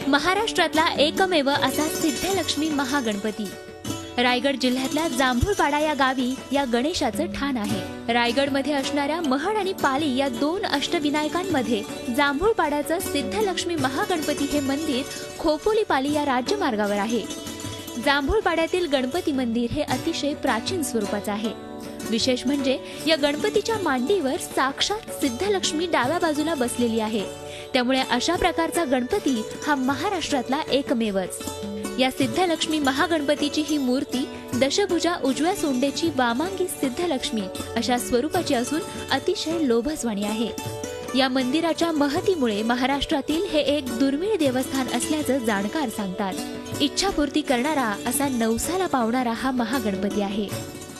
महाराष्ट्रातला एकमेव असा सिद्धलक्ष्मी महागणपती रायगड जिल्ह्यातल्या जांभूळपाडा या गावी या गणेशाचं ठाण आहे। रायगडमध्ये असणाऱ्या महड आणि पाली या दोन अष्टविनायकांमध्ये जांभूळपाड्याचं सिद्धलक्ष्मी महागणपती हे मंदिर खोपोली पाली या राज्यमार्गावर आहे। जांभूळपाड्यातील गणपती मंदिर हे अतिशय प्राचीन स्वरूपाचं आहे। विशेष म्हणजे या गणपतीच्या मांडीवर साक्षात सिद्धलक्ष्मी डाव्या बाजूला बसलेली आहे। त्यामुळे अशा प्रकारचा गणपती हा महाराष्ट्रातला एकमेवच। या सिद्धलक्ष्मी महागणपतीची ही मूर्ती दशभुजा उजव्या सोंडेची वामांगी सिद्धलक्ष्मी अशा स्वरूपाची असून अतिशय लोभसवाणी आहे। या मंदिराच्या महतीमुळे महाराष्ट्रातील हे एक दुर्मिळ देवस्थान असल्याचं जाणकार सांगतात। इच्छापूर्ती करणारा असा नवसाला पावणारा हा महागणपती आहे।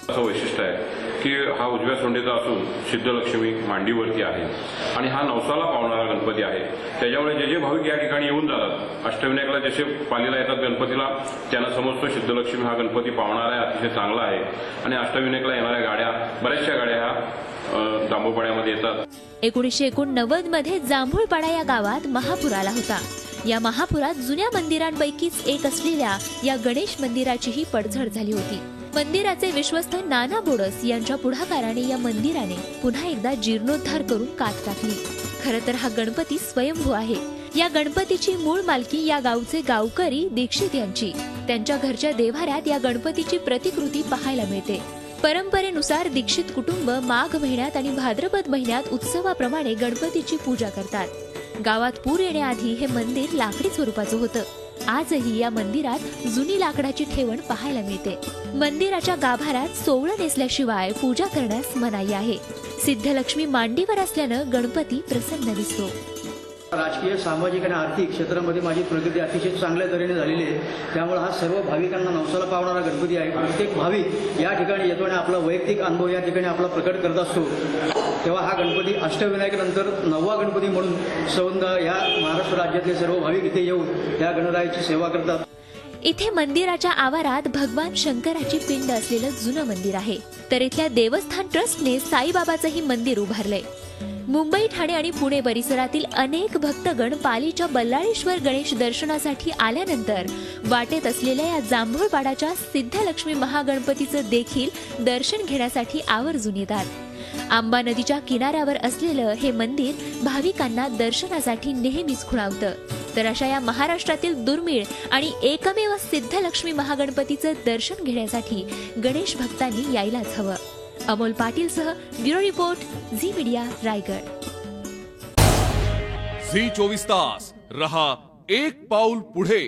वैशिष्ट्य आहे की हा उजव्या सोंडेचा असून सिद्धलक्ष्मी मांडीवरती आहे आणि हा नवसाला पावणारा गणपती आहे। त्याच्यामुळे जे जे भाविक या ठिकाणी येऊन जातात, अष्टविनायकला जसे पालीला येतात गणपतीला, त्यांना समजतो सिद्धलक्ष्मी हा गणपती पावणारा आहे, अतिशय चांगला आहे। आणि अष्टविनायकला येणाऱ्या गाड्या, बऱ्याचशा गाड्या ह्या जांभूळपाड्यामध्ये येतात। 1989 मध्ये जांभूळपाडा या गावात महापूर आला होता। या महापुरात जुन्या मंदिरांपैकीच एक असलेल्या या गणेश मंदिराचीही पडझड झाली होती। मंदिराचे विश्वस्त नाना बोडस यांच्या पुढाकाराने या मंदिराने पुन्हा एकदा जीर्णोद्धार करून कात टाकली। खरं तर हा गणपती स्वयंभू आहे। या गणपतीची मूळ मालकी या गावचे गावकरी दीक्षित यांची। त्यांच्या घरच्या देव्हाऱ्यात या गणपतीची प्रतिकृती पाहायला मिळते। परंपरेनुसार दीक्षित कुटुंब माघ महिन्यात आणि भाद्रपद महिन्यात उत्सवाप्रमाणे गणपतीची पूजा करतात। गावात पूर येण्याआधी हे मंदिर लाकडी स्वरूपाचं होतं। आजही या मंदिरात जुनी लाकडाची ठेवण पाहायला मिळते। मंदिराच्या गाभाऱ्यात सोवळं नेसल्याशिवाय पूजा करण्यास मनाई आहे। सिद्धलक्ष्मी मांडीवर असल्यानं गणपती प्रसन्न दिसतो। राजकीय, सामाजिक आणि आर्थिक क्षेत्रामध्ये माझी प्रगती अतिशय चांगल्या तऱ्हेने झालेली आहे। त्यामुळे हा सर्व भाविकांना नवसाला पावणारा गणपती आहे। प्रत्येक भाविक या ठिकाणी येतो आणि आपला वैयक्तिक अनुभव या ठिकाणी आपला प्रकट करत असतो। तेव्हा हा गणपती अष्टविनायकानंतर 9वा गणपती म्हणून संबंध या महाराष्ट्र राज्यातले सर्व भाविक इथे येऊन या गणरायाची सेवा करतात। इथे मंदिराच्या आवारात भगवान शंकराची पिंड असलेलं जुनं मंदिर आहे। तर इथल्या देवस्थान ट्रस्टने साईबाबाचंही मंदिर उभारलंय। मुंबई, ठाणे आणि पुणे परिसरातील अनेक भक्तगण पालीच्या बल्लाळेश्वर गणेश दर्शनासाठी आल्यानंतर वाटेत असलेल्या या जांभूळपाडाच्या सिद्धलक्ष्मी महागणपतीचं देखील दर्शन घेण्यासाठी आवर्जून येतात। आंबा नदीच्या किनाऱ्यावर असलेलं हे मंदिर भाविकांना दर्शनासाठी नेहमीच खुणावतं। तर अशा या महाराष्ट्रातील दुर्मिळ आणि एकमेव सिद्धलक्ष्मी महागणपतीचं दर्शन घेण्यासाठी गणेश भक्तांनी यायलाच हवं। अमोल पाटीलसह bureau report, Zee media, Raigad. Zee 24 तास रहा एक पाऊल पुढे।